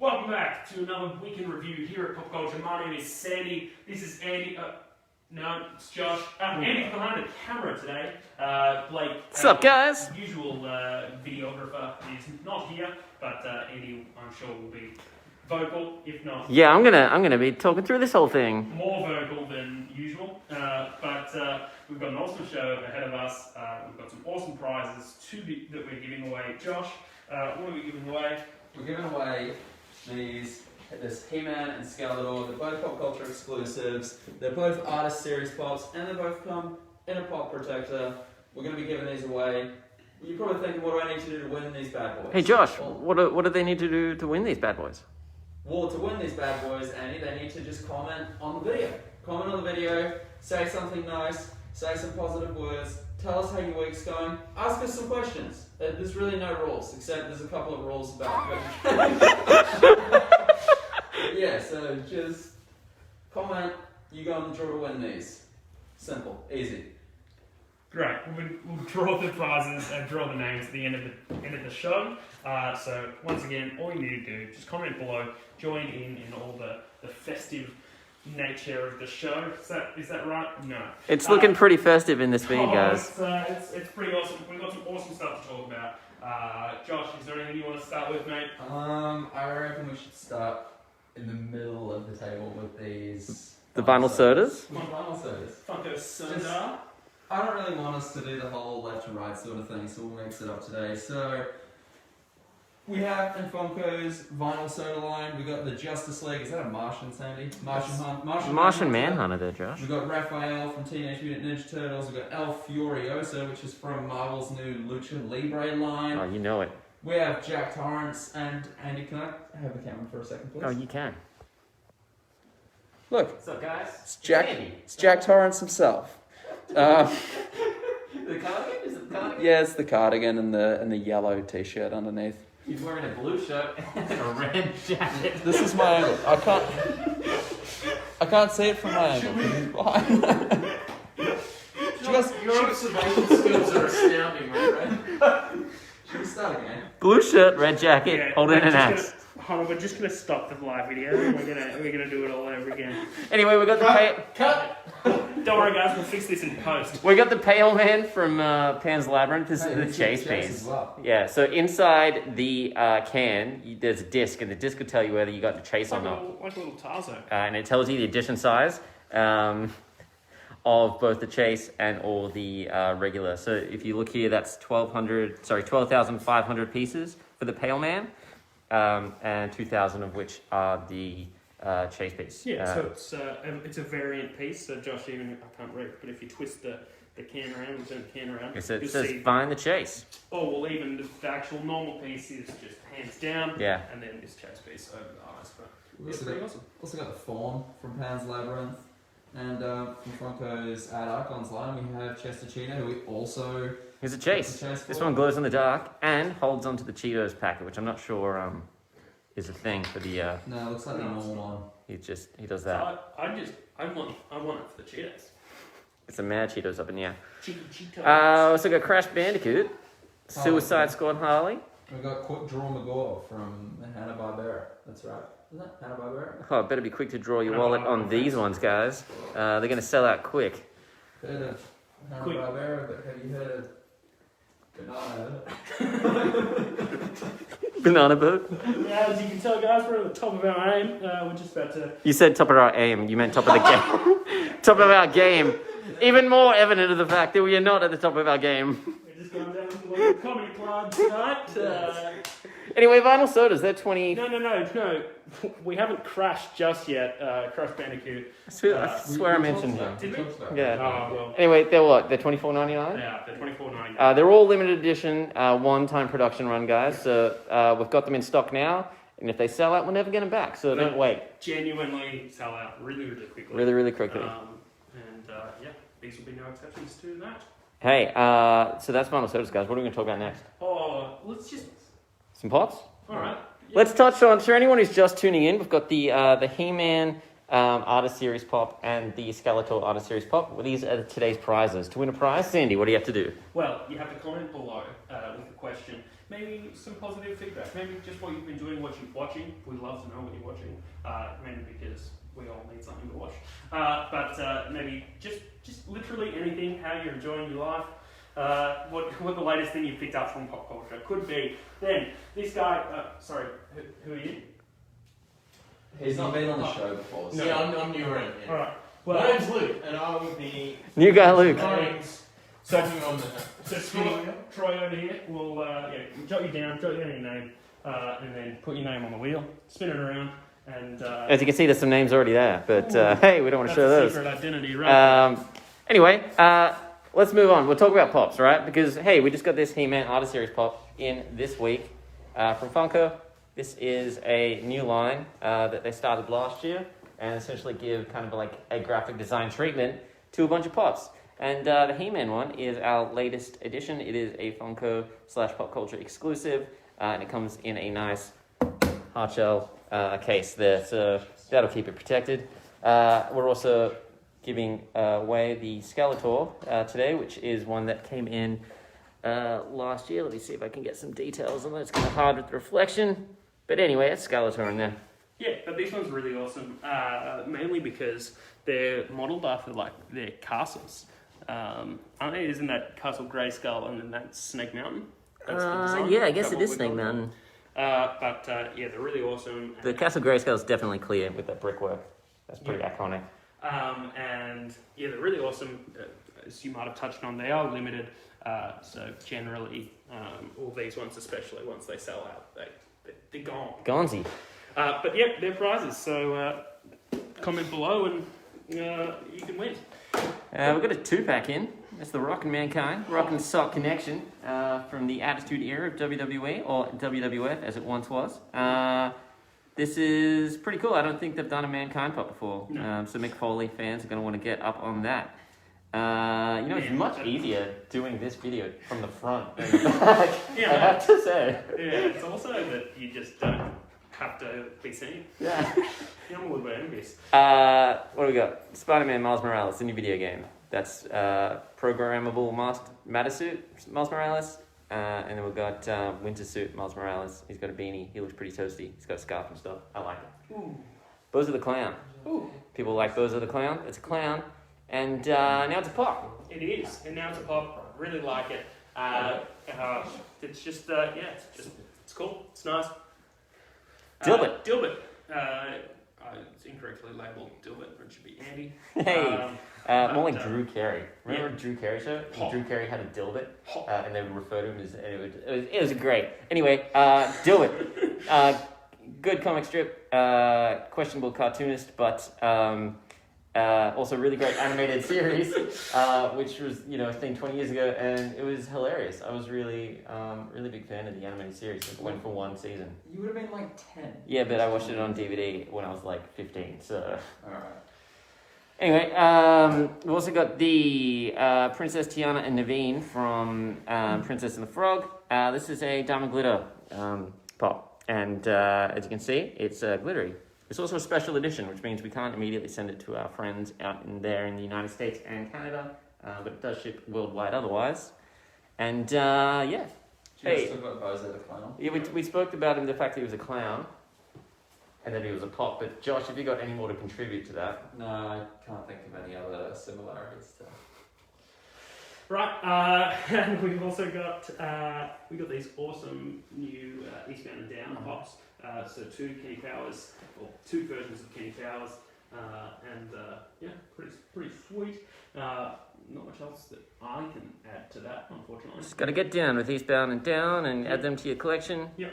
Welcome back to another weekend review here at Popcultcha. My name is Sandy. This is Andy. No, it's Josh. Andy's behind the camera today. Blake. What's up, guys? Usual videographer is not here, but Andy, I'm sure, will be vocal, if not. Yeah, I'm gonna be talking through this whole thing. More vocal than usual, but we've got an awesome show ahead of us. We've got some awesome prizes that we're giving away. Josh, what are we giving away? We're giving away this He-Man and Skeletor. They're both Popcultcha exclusives. They're both Artist Series Pops, and they both come in a Popcultcha. We're going to be giving these away. You're probably thinking, what do I need to do to win these bad boys? Hey, Josh, what do they need to do to win these bad boys? Well, to win these bad boys, Andy, they need to just comment on the video. Comment on the video, say something nice, say some positive words, tell us how your week's going, ask us some questions. There's really no rules, except there's a couple of rules about yeah, so just comment, you go on the draw to win these. Simple, easy. Great. We'll draw the prizes and draw the names at the end of the show. So once again, all you need to do, just comment below, join in all the festive nature of the show. Is that right? No. It's looking pretty festive in this feed, guys. It's pretty awesome. We've got some awesome stuff to talk about. Josh, is there anything you want to start with, mate? I reckon we should start in the middle of the table with these. The vinyl sodas? Vinyl sodas. Funko Soda. I don't really want us to do the whole left and right sort of thing, so we'll mix it up today. So, we have in Funko's vinyl soda line, we got the Justice League. Is that a Martian, Sandy? Martian Manhunter there, Josh. We've got Raphael from Teenage Mutant Ninja Turtles. We've got El Furioso, which is from Marvel's new Lucha Libre line. Oh, you know it. We have Jack Torrance and Andy. Can I have the camera for a second, please? Oh, you can. Look, What's up, guys? it's Jack Torrance himself. The cardigan? Is it the cardigan? Yeah, it's the cardigan and the yellow t-shirt underneath. He's wearing a blue shirt and a red jacket. This is my angle. I can't see it from my angle because he's behind. Your observation skills are astounding, right? Should we start again? Blue shirt, red jacket, holding an axe. Hold on, we're just gonna stop the live video. We're gonna do it all over again. Anyway, we got the Cut. Don't worry, guys. We'll fix this in post. We got the Pale Man from Pan's Labyrinth. This is the chase piece. Well. Yeah, so inside the can, there's a disc, and the disc will tell you whether you got the chase or not. Like a little Tarzan. And it tells you the edition size of both the chase and all the regular. So if you look here, that's 12,500 pieces for the Pale Man, and 2,000 of which are the chase piece. Yeah, so it's a variant piece. So Josh, I can't read, but if you twist the can around, turn the can around, it you'll says see. find the chase. Oh, well, even the actual normal piece is just hands down. Yeah. And then this chase piece over the eyes. But We it's pretty awesome. Also got the Fawn from Pan's Labyrinth. And from Funko's Ad Icons line, we have Chesterchino, who we also... Here's a chase. This one glows in the dark and holds onto the Cheetos packet, which I'm not sure is a thing for the... No, it looks like the normal one. He does that. I want it for the Cheetos. It's a mad Cheetos up in the air. Cheetos. Also got Crash Bandicoot, Suicide Squad Harley. We've got Quick Draw McGaw from Hanna-Barbera. That's right. Isn't that Hanna-Barbera? Oh, better be quick to draw your wallet on these ones, guys. They're going to sell out quick. Heard of Hanna-Barbera, but have you heard of Banana Boat? Yeah, as you can tell, guys, we're at the top of our aim. We're just about to... You said top of our aim. You meant top of the game. Top of our game. Even more evident of the fact that we are not at the top of our game. We're just going down to the local comedy club tonight. Anyway, vinyl sodas, they're 20... No. We haven't crashed just yet. Crash Bandicoot. I swear I mentioned them. Did we? Yeah. Oh, well. Anyway, they're what? They're $24.99? Yeah, they're $24.99. They're all limited edition, one-time production run, guys. So we've got them in stock now, and if they sell out, we'll never get them back. So don't wait. Genuinely sell out really, really quickly. Really, really quickly. Yeah, these will be no exceptions to that. Hey, so that's vinyl sodas, guys. What are we going to talk about next? Oh, let's just... Some pots? All right. Let's touch on, for anyone who's just tuning in, we've got the He-Man Artist Series Pop and the Skeletor Artist Series Pop. Well, these are today's prizes. To win a prize, Sandy, what do you have to do? Well, you have to comment below with a question. Maybe some positive feedback. Maybe just what you've been doing, what you're watching. We'd love to know what you're watching. Mainly because we all need something to watch. But maybe just literally anything. How you're enjoying your life. What the latest thing you picked up from pop culture could be. Then this guy. Sorry, who are you? He's not been on the show before. So. Yeah, I'm new around here. All right. My Well, name's Luke, and I will be New guy Luke. So- talking on the Troy over here will jot you down your name, and then put your name on the wheel, spin it around, and As you can see, there's some names already there, but hey, we don't want to show that's those. a secret identity, right? Anyway, let's move on. We'll talk about pops, right? Because hey, we just got this He-Man Artist Series pop in this week from Funko. This is a new line that they started last year, and essentially give kind of like a graphic design treatment to a bunch of pops. And the He-Man one is our latest edition. It is a Funko / Popcultcha exclusive, and it comes in a nice hard shell case there, so that'll keep it protected. We're also giving away the Skeletor today, which is one that came in last year. Let me see if I can get some details on that. It's kind of hard with the reflection, but anyway, it's Skeletor in there. Yeah, but this one's really awesome, mainly because they're modelled after like their castles. Isn't that Castle Grayskull and then that's Snake Mountain? That's the design? Yeah, I guess Is it that is what Snake we're calling Mountain. Yeah, they're really awesome. The Castle Grayskull is definitely clear with that brickwork. That's pretty iconic. And yeah, they're really awesome. As you might have touched on, they are limited. So generally, all these ones, especially once they sell out, they're gone. Gonzi. But yeah, they're prizes. So comment below and you can win. We've got a 2-pack in. That's the Rockin' Mankind, Rockin' Sock Connection from the Attitude Era of WWE, or WWF as it once was. This is pretty cool. I don't think they've done a Mankind pop before. No. So Mick Foley fans are going to want to get up on that. It's much easier doing this video from the front than the back, Yeah. I have to say. Yeah, it's also that you just don't have to be seen. Yeah. I'm a little bit envious. What do we got? Spider-Man Miles Morales, the new video game. That's programmable matter suit, Miles Morales. And then we've got winter suit, Miles Morales. He's got a beanie. He looks pretty toasty. He's got a scarf and stuff. I like it. Ooh. Bowser the Clown. Ooh. People like Bowser the Clown. It's a clown. And now it's a pop. It is, and now it's a pop. Really like it. It's just, it's cool. It's nice. Dilbert. Dilbert. It's incorrectly labelled Dilbert, but it should be Andy. Hey. More like but, Drew Carey. Remember yeah. Drew Carey show? Hot. Drew Carey had a Dilbert, Hot. and they would refer to him as, and it was great. Anyway, Dilbert. Good comic strip, questionable cartoonist, but also really great animated series, which was a thing 20 years ago, and it was hilarious. I was really big fan of the animated series. It went for one season. You would have been like 10. Yeah, but I watched it on DVD when I was like 15. So Alright. anyway, we've also got the Princess Tiana and Naveen from Princess and the Frog. This is a Diamond Glitter pop, and as you can see, it's glittery. It's also a special edition, which means we can't immediately send it to our friends out in the United States and Canada, but it does ship worldwide otherwise. And yeah. Do you Hey. guys talk about Bowser the Clown? Yeah, we spoke about him, the fact that he was a clown, and that he was a pop. But Josh, have you got any more to contribute to that? No, I can't think of any other similarities to. Right, and we've also got these awesome new Eastbound and Down pops. So two Kenny Powers, or two versions of Kenny Powers, and pretty sweet. Not much else that I can add to that, unfortunately. Just got to get down with Eastbound and Down and add them to your collection. We've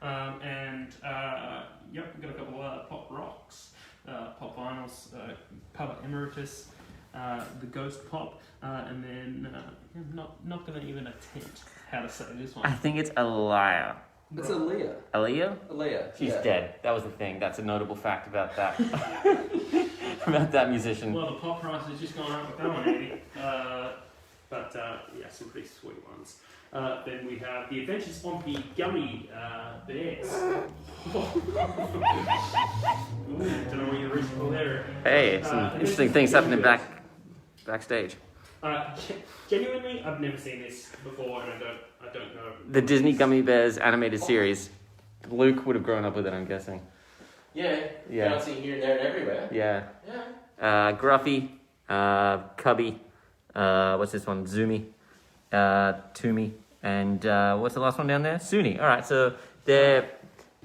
got a couple of pop rocks, pop vinyls, Papa Emeritus, the Ghost Pop, and then not going to even attempt how to say this I one. think it's Aliyah. It's Aaliyah. Aaliyah? Aaliyah. She's yeah. dead. That was the thing. That's a notable fact about that. About that musician. Well, the pop price has just gone up with that one, Andy. But yeah, some pretty sweet ones. Then we have the Adventures Ompy Gummy Bears. Don't know what you're reaching for there. Hey, some interesting things happening backstage. Genuinely, I've never seen this before, and I don't know. The Disney Gummy Bears animated series. Luke would have grown up with it, I'm guessing. Yeah. Yeah. Bouncing here and there and everywhere. Yeah. Yeah. Gruffy, Cubby, what's this one? Zumi, Toomey, and what's the last one down there? Suni. All right, so they're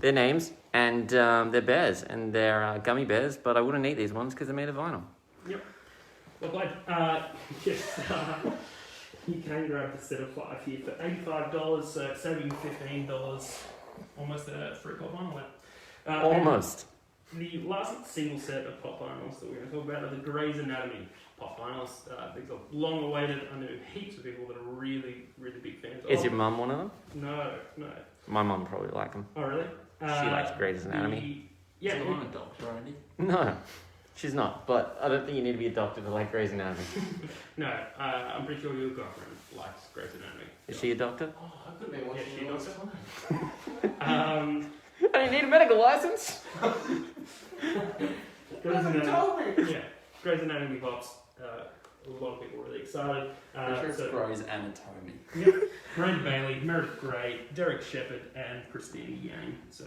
names, and they're bears, and they're gummy bears, but I wouldn't eat these ones because they're made of vinyl. Yep. Well played. Yes, you can grab the set of 5 here for $85, so saving $15, almost a 3-pop vinyl. Almost. The last single set of pop vinyls that we're going to talk about are the Grey's Anatomy pop vinyls. These are long awaited. I know heaps of people that are really, really big fans of. Is your mum one of them? No. My mum probably like them. Oh, really? She likes Grey's Anatomy. Yeah. So I'm a doctor, Andy. No, she's not. But I don't think you need to be a doctor to like Grey's Anatomy. No, I'm pretty sure your girlfriend likes Grey's Anatomy. Is she a doctor? Oh, I could be watching she it all does. the time. I don't need a medical license. Grey's You Anatomy. told me. Yeah, Grey's Anatomy pops. A lot of people are really excited. I'm sure it's so- Grey's Anatomy. Yep. Brandon Bailey, Meredith Grey, Derek Shepherd, and Christina Yang. So,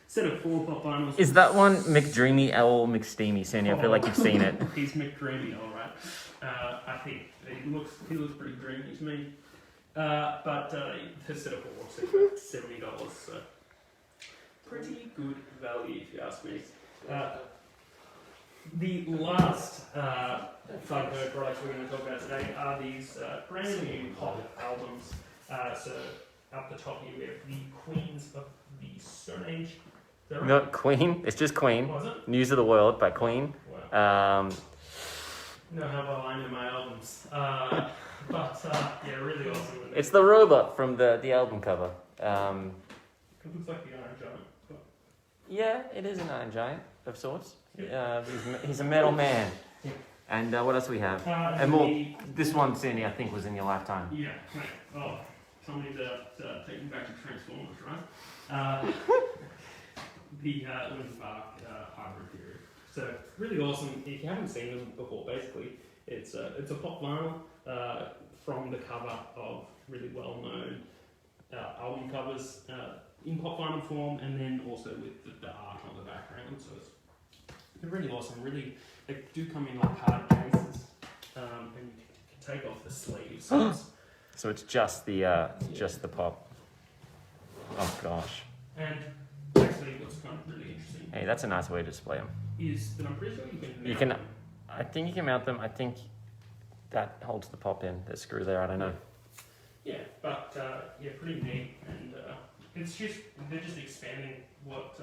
set of 4 pop vinyls. Is that one McDreamy L McSteamy, Sandy? I feel like you've seen it. He's McDreamy, all right. I think he looks pretty dreamy to me. But the set of 4 is about $70, so pretty good value if you ask me. The last Funko products we're going to talk about today are these brand new pop albums. So up the top here we have the Queens of the Stone Age. Is that right? Not Queen. It's just Queen. Was it? News of the World by Queen. Wow. No, how well I know my albums. But yeah, really awesome. It's the robot from the album cover. It looks like the Iron Giant. But Yeah, it is an Iron Giant of sorts. He's a metal man. Yeah. And what else do we have? and more. the- This one, Sandy, I think was in your lifetime. Yeah, right. Oh, somebody's taking back to Transformers, right? The Linkin Park hybrid period. So really awesome. If you haven't seen them before, basically it's a pop vinyl from the cover of really well-known album covers in pop vinyl form, and then also with the art on the background. So it's really awesome. Really, they do come in like hard cases, and you can take off the sleeves. So it's- So it's just the pop. Oh gosh. and actually, what's kind of really interesting Hey, that's a nice way to display them. is that I'm pretty sure you can. You mount can- them. I think you can mount them. I think that holds the pop in. The screw there. I don't know. Yeah, but yeah, pretty neat, and it's just they're just expanding what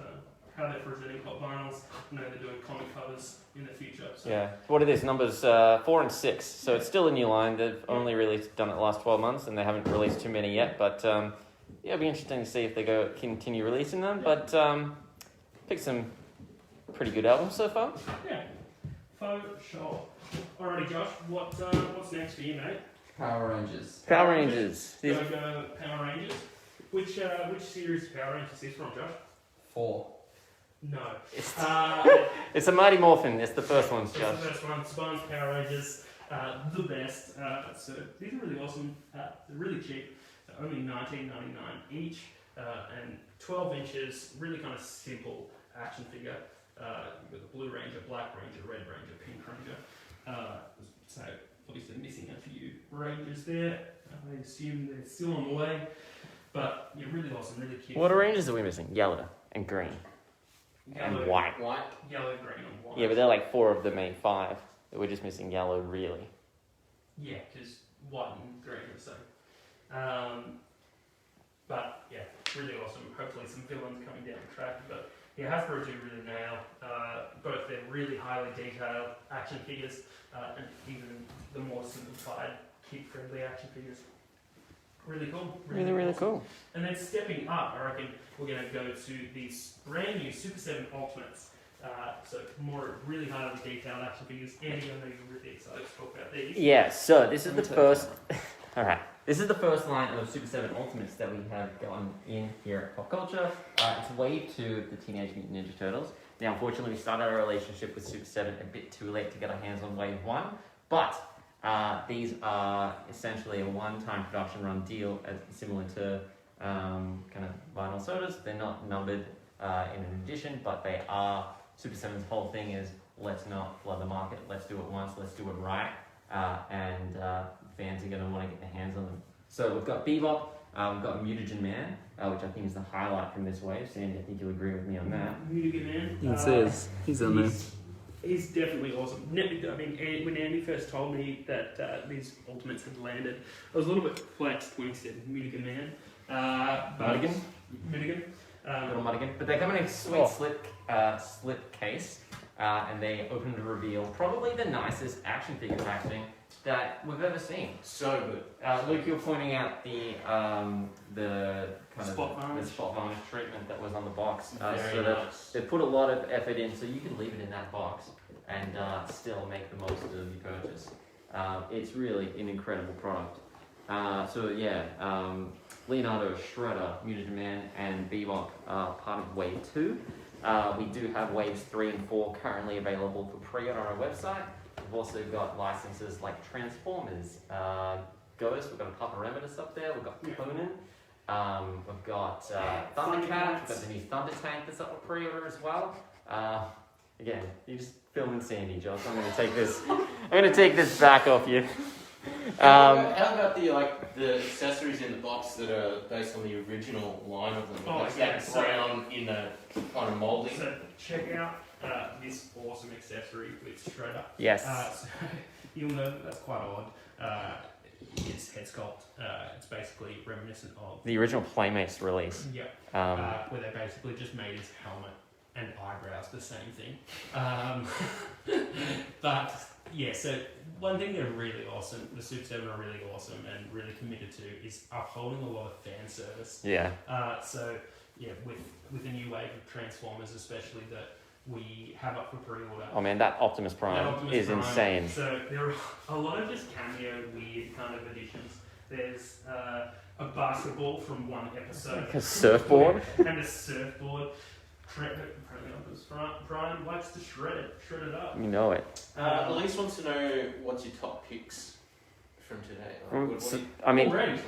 how they're presenting pop vinyls. I know they're doing comic covers in the future. So. Yeah. What are these numbers? 4 and 6. So it's still a new line. They've only really done it the last 12 months, and they haven't released too many yet. But yeah, it'll be interesting to see if they continue releasing them. But picked some pretty good albums so far. Yeah, for sure. Alrighty, Josh, what's next for you, mate? Power Rangers. Power Rangers. These- Go Power Rangers. Which series of Power Rangers is this from, Josh? 4. No. It's, It's it's a Mighty Morphin. It's the first one, the Josh. first one. Spawn's Power Rangers, the best. So these are really awesome. They're really cheap. They're only $19.99 each, and 12 inches. Really kind of simple action figure. You've got the Blue Ranger, Black Ranger, Red Ranger, Pink Ranger. So obviously missing a few Rangers there. I assume they're still on the way. But yeah, really awesome, really cute. What Rangers are we missing? Yellow and green Yellow, and white. White. Yellow, green, and white. Yeah, but they're like 4 of the main 5. We're just missing yellow, really. Yeah, because white and green are the same. But yeah, really awesome. Hopefully some villains coming down the track. But yeah, Hasbro do really nail both their really highly detailed action figures and even the more simplified, kid-friendly action figures. Really cool. Really awesome. cool. And then stepping up, I reckon we're going to go to these brand new Super 7 Ultimates. So more really hard on detailed action figures. Andy, I know you're really excited to talk about these. Yeah, so this is the first. Alright, this is the first line of Super 7 Ultimates that we have gotten in here at Popcultcha. It's Wave 2 of the Teenage Mutant Ninja Turtles. Now, unfortunately, we started our relationship with Super 7 a bit too late to get our hands on Wave 1, but these are essentially a one-time production run deal, similar to kind of vinyl sodas. They're not numbered in an edition, but they are. Super 7's whole thing is let's not flood the market, let's do it once, let's do it right, and fans are going to want to get their hands on them. So we've got Bebop, we've got Mutagen Man, which I think is the highlight from this wave. Sandy, I think you'll agree with me on that. Mutagen Man. You can see he's on there. He's definitely awesome. I mean, when Andy first told me that these Ultimates had landed, I was a little bit flexed when he said Mutagen Man. Mulligan? Mutagen. Little Mulligan. But they come in a sweet slip case, and they open to reveal probably the nicest action figure packaging that we've ever seen. So good. Luke, you're pointing out the kind of Spot varnish. the spot varnish treatment that was on the box. Very So nice. they put a lot of effort in, so you can leave it in that box and still make the most of your purchase. It's really an incredible product. Leonardo, Shredder, Mutagen Man, and Bebop are part of Wave 2. We do have Waves 3 and 4 currently available for pre-order on our website. We've also got licenses like Transformers, Ghost, we've got a Papa Remetis up there, we've got Conan, we've got Thundercat, we've got the new Thunder Tank that's up for pre-order as well. Again, you just filming Sandy, Josh. I'm gonna take this back off you. How about the accessories in the box that are based on the original line of them? Oh, Like yeah, that so- brown in the kind of moulding. So check out this awesome accessory with Shredder. Yes. So you'll know that's quite odd. It's head sculpt. It's basically reminiscent of The original Playmates release. where they basically just made his helmet and eyebrows the same thing. But yeah, so one thing they're really awesome, the Super 7 are really awesome and really committed to, is upholding a lot of fan service. Yeah. So yeah, with the new wave of Transformers, especially that we have up for pre-order. Oh man, that Optimus Prime That Optimus is Prime. insane. So there are a lot of just cameo, weird kind of additions. There's a basketball from one episode. Like a surfboard. And a surfboard. Apparently Optimus Prime likes to shred it up. You know it. Elise wants to know what's your top picks from today. Already.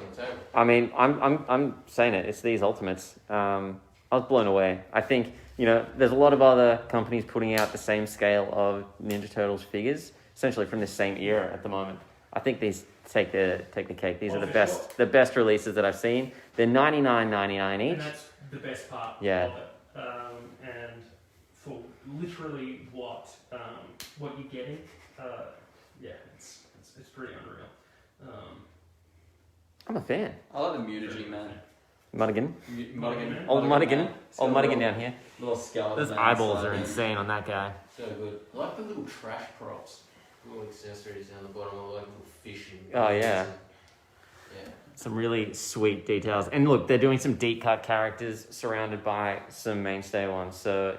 I mean, I'm saying it. It's these Ultimates. I was blown away. I think there's a lot of other companies putting out the same scale of Ninja Turtles figures, essentially from the same era at the moment. I think these take the cake. These are the best releases that I've seen. They're $99.99 each. And that's the best part Yeah. of it. And for literally what you're getting, it's pretty unreal. I'm a fan. I like the Mutagen Man. Mulligan. Mulligan. Old Mulligan. It's Old got Mulligan a down here. Little skeleton. Those down eyeballs the are side. insane on that guy. So good. I like the little trash props. Little accessories down the bottom, like little fishing. Oh, yeah. Yeah. Some really sweet details. And look, they're doing some deep cut characters surrounded by some mainstay ones. So,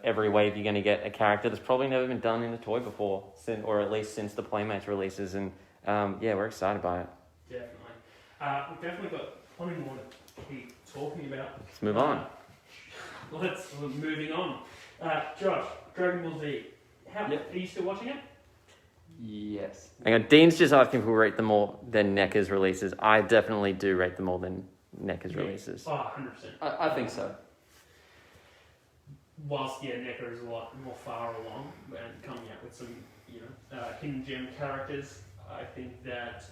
every wave you're going to get a character that's probably never been done in a toy before, or at least since the Playmates releases. And we're excited by it. Definitely. We've definitely got plenty more to keep talking about. Let's move on. Moving on. Josh, Dragon Ball Z. Yep. Are you still watching it? Yes. Hang on, Dean's just asking if we rate them more than NECA's releases. I definitely do rate them more than NECA's releases. Oh, 100%. I think so. Whilst, NECA is a lot more far along and coming out with some, hidden gem characters, I think that,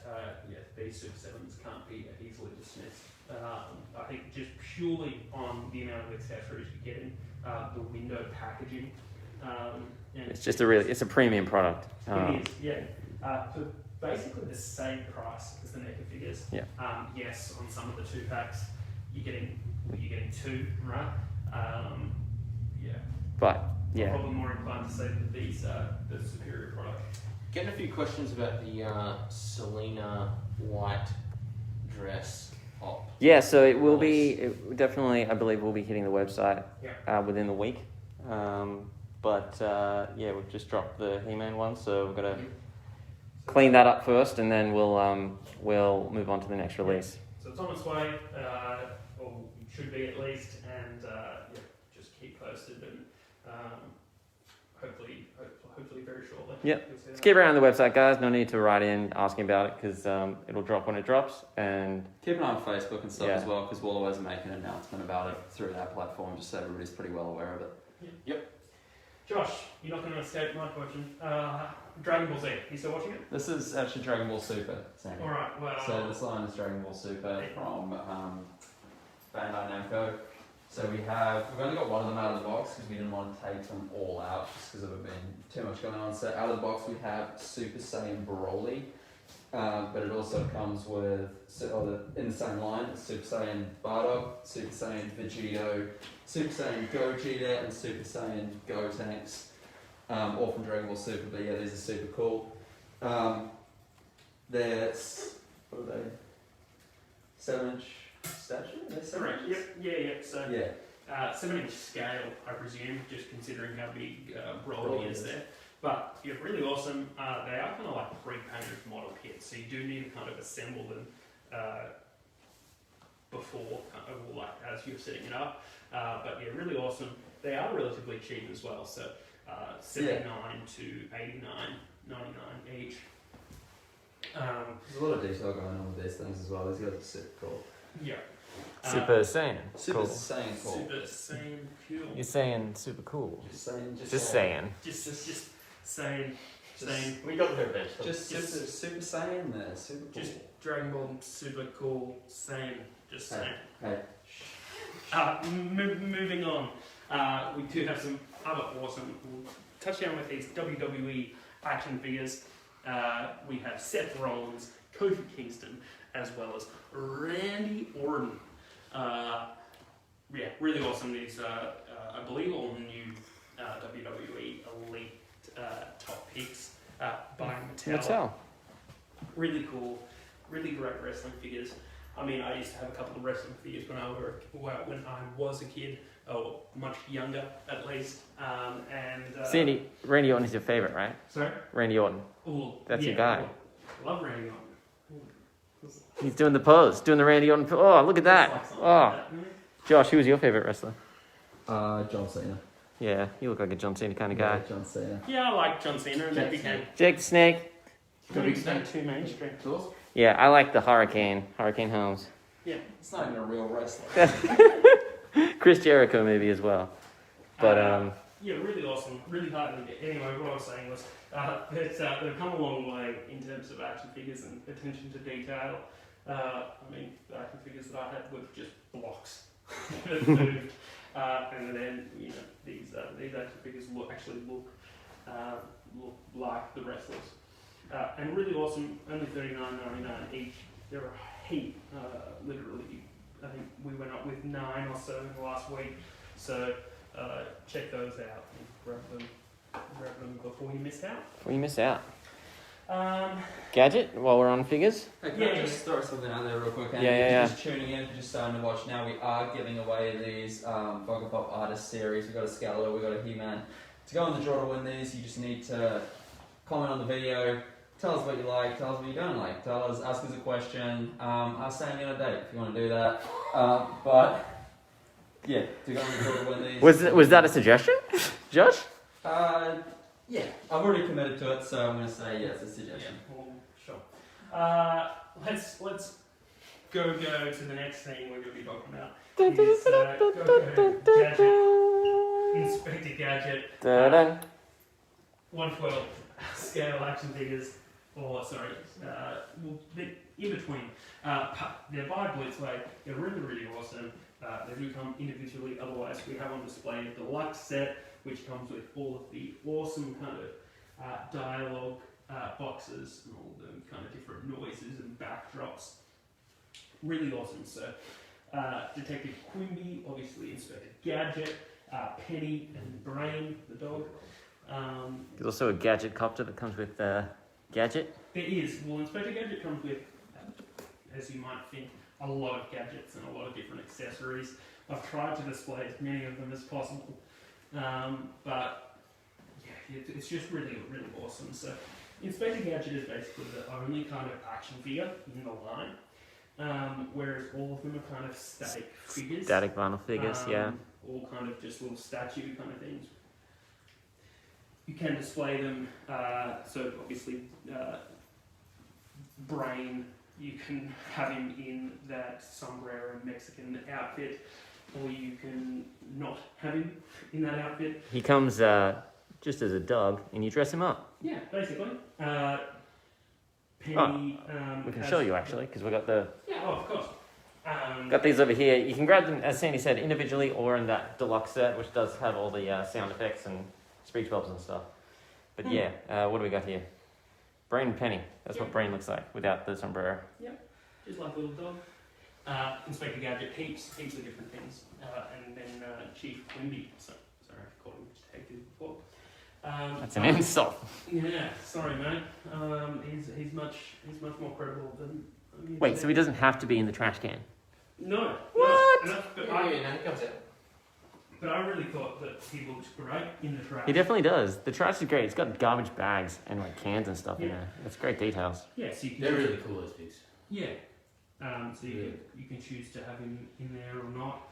these Super 7s can't be easily dismissed. I think just purely on the amount of accessories you're getting, the window packaging, and It's just it's a premium product. it is, yeah. For basically the same price as the NECA figures. Yeah. Yes, on some of the 2-packs, you're getting 2, right? But, yeah. Probably more inclined to say that these are the superior product. Getting a few questions about the Selena white dress op. Yeah, so it will be, definitely, I believe, we'll be hitting the website within the week. but yeah, we've just dropped the He-Man one, so we've got to clean that up first, and then we'll move on to the next release. So it's on its way, or it should be at least, and yeah, just keep posted, and hopefully very shortly. Yep. You'll see Just that. keep around the website, guys. No need to write in asking about it, because it'll drop when it drops, and Keep an eye on Facebook and stuff Yeah. as well, because we'll always make an announcement about it through that platform, just so everybody's pretty well aware of it. Josh, you're not going to escape my question. Dragon Ball Z, you still watching it? This is actually Dragon Ball Super, Sandy. Alright, well... So this line is Dragon Ball Super from Bandai Namco. So we've only got one of them out of the box because we didn't want to take them all out just because of it being too much going on. So out of the box we have Super Saiyan Broly, but it also comes with, in the same line, it's Super Saiyan Bardock, Super Saiyan Vegito, Super Saiyan Gogeta, and Super Saiyan Gotenks, all from Dragon Ball Super, but yeah, these are super cool. There's, what are they? 7-inch statue? Are they 7 Correct, inches? yep. So, Yeah. 7-inch scale, I presume, just considering how big Broly Broly is is. there. But yeah, really awesome. They are kind of like pre-painted model kits, so you do need to kind of assemble them before, or like as you're setting it up. But yeah, really awesome. They are relatively cheap as well, so $79 to $89.99 each. There's a lot of detail going on with these things as well. These guys are super cool. Yeah. Super Saiyan. Super Cool. Saiyan cool. Super Saiyan cool. You're saying super cool. Just saying. Just saying. Just saying. We got the revenge. Just Super Saiyan there. Super cool. Just Dragon Ball super cool. Same. Just saying. Hey. Moving on. We do have some other awesome. We'll touch down with these WWE action figures. We have Seth Rollins, Kofi Kingston, as well as Randy Orton. Yeah, really awesome. These, I believe, all new WWE Elite top picks by Mattel. Really cool, really great wrestling figures. I mean, I used to have a couple of wrestling figures when I was a kid, or much younger at least. And Sandy, Randy Orton is your favorite, right? sorry, Randy Orton. ooh, That's yeah, your guy. Love Randy Orton. He's doing the pose, doing the Randy Orton pose. Oh, look at that. Oh, Josh, who was your favorite wrestler? John Cena. Yeah, you look like a John Cena kind of guy. Yeah, John Cena. Yeah, I like John Cena, and that became Jake the Snake. too mainstream. Yeah, I like the Hurricane Holmes. It's not even a real wrestler. Chris Jericho maybe as well. But Yeah, really awesome, really hard to get. Anyway, what I was saying was they've come a long way in terms of action figures and attention to detail. I mean, the action figures that I had were just blocks that moved, and then these action figures look like the wrestlers, and really awesome. Only $39.99 each. There are a heap, literally. I think we went up with 9 or so in the last week. So. Check those out and grab them before you miss out. before you miss out. Gadget, while we're on figures. Hey, can I just throw something out there real quick? Andy? Yeah. If you're just tuning in, if you're just starting to watch now, we are giving away these Funko Pop Artist Series. We've got a Skeletor, we've got a He-Man. To go on the draw to win these, you just need to comment on the video, tell us what you like, tell us what you don't like, ask us a question, ask Sandy on a date if you want to do that. But yeah, to go on the draw to win these. Was that a suggestion, Josh? Yeah, I've already committed to it, so I'm going to say yes, it's a suggestion. Well, sure. Let's go to the next thing we're going to be talking about. Is, Gadget, Inspector Gadget, Dun-dun. 112 scale action figures, or sorry, in between. They're by Blitzway. They're really awesome. They do come individually. Otherwise, we have on display the deluxe set, which comes with all of the awesome kind of dialogue boxes and all the kind of different noises and backdrops. Really awesome. So, Detective Quimby, obviously Inspector Gadget, Penny and Brain, the dog. There's also a Gadget copter that comes with Gadget. There is. Well, Inspector Gadget comes with, as you might think, a lot of gadgets and a lot of different accessories. I've tried to display as many of them as possible, but it's just really, really awesome. So Inspector Gadget is basically the only kind of action figure in the line, whereas all of them are kind of static figures. Static vinyl figures, yeah. All kind of just little statue kind of things. You can display them, so obviously Brain, you can have him in that sombrero Mexican outfit, or you can not have him in that outfit. He comes just as a dog, and you dress him up. Yeah, basically. Penny. We can show you actually, because we got the Yeah, of course. got these over here. You can grab them, as Sandy said, individually or in that deluxe set, which does have all the sound effects and speech bubbles and stuff. But yeah, what do we got here? Brain and Penny. That's what Brain looks like without the sombrero. Just like a little dog. Inspector Gadget, heaps of different things. And then Chief Quimby. Sorry, I called him detective before. That's an insult. Yeah, sorry, mate. He's much more credible than. Wait, so he doesn't have to be in the trash can? No. What? No, but Yeah, now he comes out. But I really thought that he looked great in the trash. He definitely does. The trash is great. It's got garbage bags and like cans and stuff in there. It's great details. Yeah, so you can. They're really cool, those pigs. Yeah. So you can choose to have him in there or not.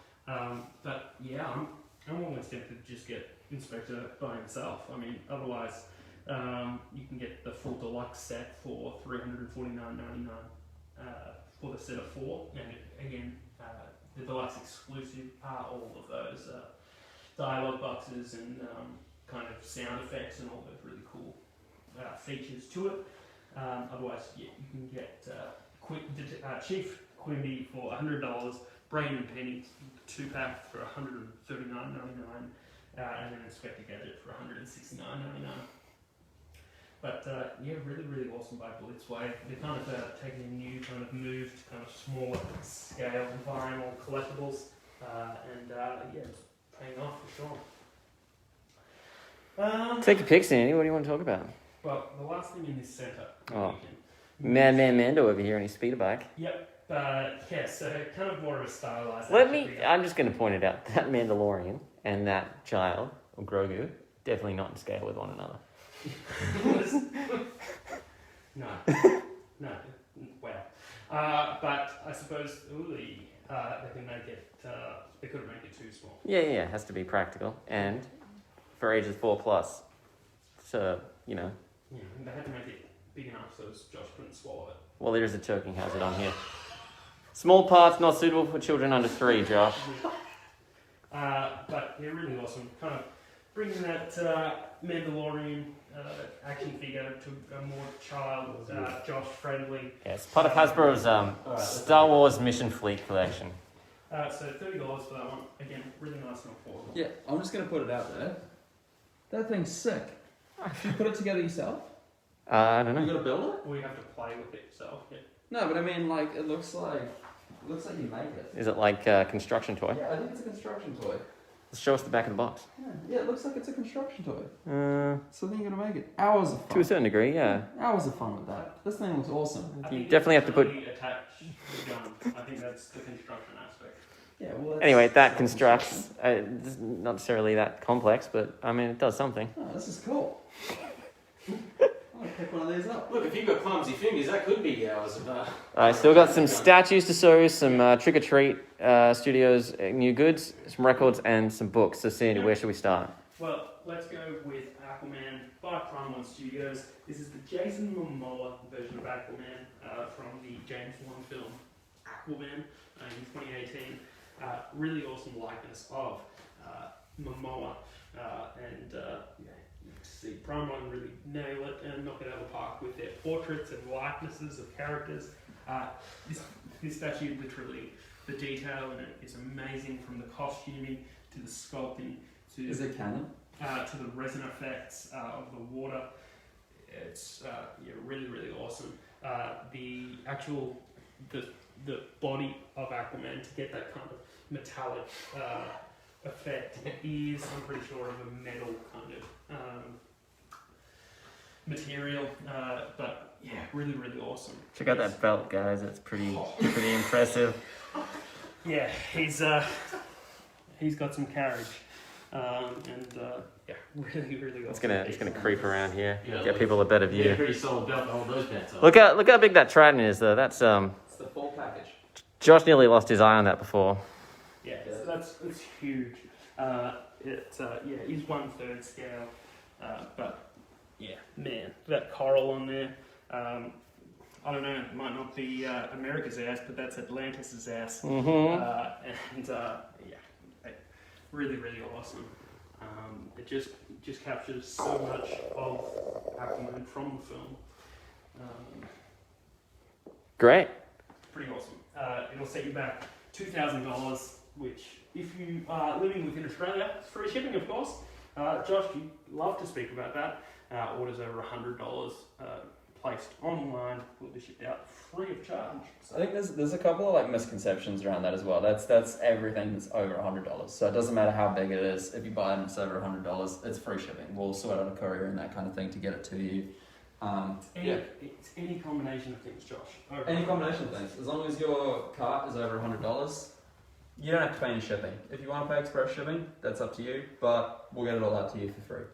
But yeah, I'm almost tempted to just get Inspector by himself. I mean, otherwise, you can get the full deluxe set for $349.99 for the set of 4. And again, the deluxe exclusive are all of those dialogue boxes and kind of sound effects and all those really cool features to it. Otherwise, yeah, you can get Chief Quimby for $100, Brain and Penny 2-pack for $139.99, and then Inspector Gadget for $169.99. But yeah, really, really awesome by Blitzway. They're kind of taking a new kind of move to kind of smaller scale vinyl collectibles, and yeah, it's paying off for sure. Take a pic, Sandy. What do you want to talk about? Well, the last thing in this centre. Oh. Madman Mando over here on his speeder bike. Yep. Yeah, so kind of more of a stylized. I'm just going to point it out. That Mandalorian and that child, or Grogu, definitely not in scale with one another. No. Wow. But I suppose they can make it. They couldn't make it too small. Yeah, it has to be practical. And for ages 4+. So, you know. Yeah, they had to make it big enough so Josh couldn't swallow it. Well, there's a choking hazard on here. Small parts not suitable for children under 3, Josh. But yeah, really awesome. Kind of bringing that Mandalorian action figure to a more child, Josh friendly. Yes, part of Hasbro's Star Wars Mission Fleet collection. So $30 for that one. Again, really nice and affordable. Yeah, I'm just going to put it out there. That thing's sick. Did you put it together yourself? I don't know. You got to build it? Or you have to play with it yourself. Yeah. No, but I mean, like, it looks like you make it. Is it like a construction toy? Yeah, I think it's a construction toy. Let's show us the back of the box. Yeah, it looks like it's a construction toy. To So then you're gonna make it. Hours of fun. a certain degree, yeah. Hours of fun with that. This thing looks awesome. You definitely have to put... Attach the gun. I think that's the construction aspect. Yeah, well, that's, Anyway, that constructs... it's not necessarily that complex, but I mean, it does something. Oh, this is cool. I'm gonna pick one of these up. Look, if you've got clumsy fingers, that could be hours of I still got some statues to sew, some Trick or Treat Studios new goods, some records, and some books. So, Sandy, where should we start? Well, let's go with Aquaman by Prime One Studios. This is the Jason Momoa version of Aquaman from the James Wan film Aquaman in 2018. Really awesome likeness of Momoa, and yeah, you can see Prime One really nail it and knock it out of the park with their portraits and likenesses of characters. This statue, literally, the detail in it is amazing, from the costuming to the sculpting to Is it canon? to the resin effects of the water. It's yeah, really, really awesome. The actual the body of Aquaman, to get that kind of metallic effect, is, I'm pretty sure, of a metal kind of material, but yeah, really, really awesome. Check out that belt, guys. It's pretty impressive. Yeah, he's got some carriage. Yeah, really awesome. It's gonna creep around here. Yeah, Get like- people a better Yeah, view. pretty solid belt to hold those pants up. Look how big that trident is, though. That's It's the full package. Josh nearly lost his eye on that before. Yeah, so that's huge. It's 1/3 scale, but yeah, man, that coral on there. I don't know, it might not be America's ass, but that's Atlantis' ass. Really, really awesome. It just captures so much of Aquaman from the film. Great. Pretty awesome. It'll set you back $2,000, which, if you are living within Australia, it's free shipping, of course. Josh, you'd love to speak about that. Orders over $100 placed online will be shipped out free of charge. I think there's a couple of like misconceptions around that as well. That's everything that's over $100. So it doesn't matter how big it is. If you buy it and it's over $100, it's free shipping. We'll sort out a courier and that kind of thing to get it to you. It's any combination of things, Josh. Any combination of things. As long as your cart is over $100, you don't have to pay any shipping. If you want to pay express shipping, that's up to you. But we'll get it all out to you for free.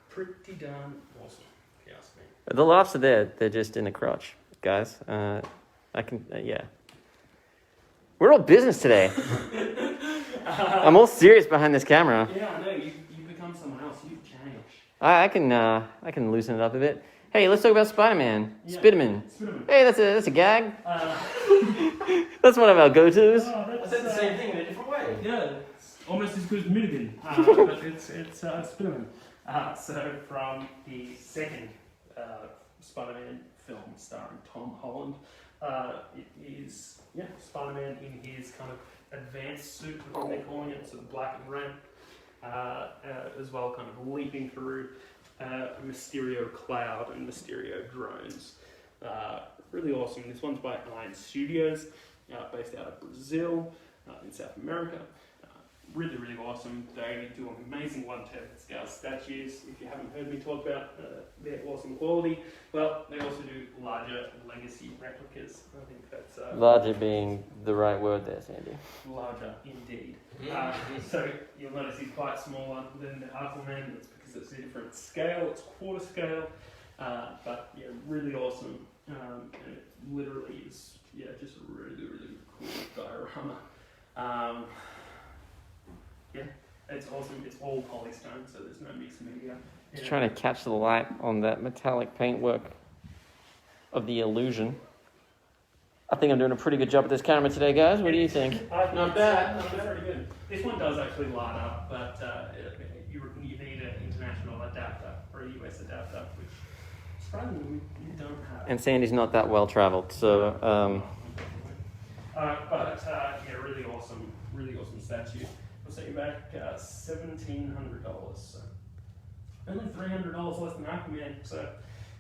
Pretty darn awesome, if you ask me. The laughs are there. They're just in the crotch, guys. Yeah. We're all business today. I'm all serious behind this camera. Yeah, I know. You become someone else. You've changed. I can loosen it up a bit. Hey, let's talk about Spider-Man. Yeah. Spiderman. Spiderman. Hey, that's a gag. That's one of our go-tos. I said the same thing in a different way. Yeah, it's almost as good as Milligan, but it's Spiderman. So from the second Spider-Man film starring Tom Holland, it is Spider-Man in his kind of advanced suit, what they're calling it, sort of black and red, as well, kind of leaping through a Mysterio cloud and Mysterio drones. Really awesome. This one's by Iron Studios, based out of Brazil, in South America. Really, really awesome. They do amazing 1/10 scale statues. If you haven't heard me talk about their awesome quality, well, they also do larger legacy replicas. I think that's Larger being the right word there, Sandy. larger indeed. So you'll notice he's quite smaller than the Aquaman. That's because it's a different scale. It's quarter scale, but yeah, really awesome. And it literally is just a really, really cool diorama. Yeah, it's awesome. It's all polystone, so there's no mixed media. Just trying to catch the light on that metallic paintwork of the illusion. I think I'm doing a pretty good job with this camera today, guys. What do you think? Not bad. Not bad. Pretty good. This one does actually light up, but you need an international adapter or a US adapter, which surprisingly you don't have. And Sandy's not that well travelled, so really awesome statue. We'll set you back $1,700. So only $300 less than Aquaman. So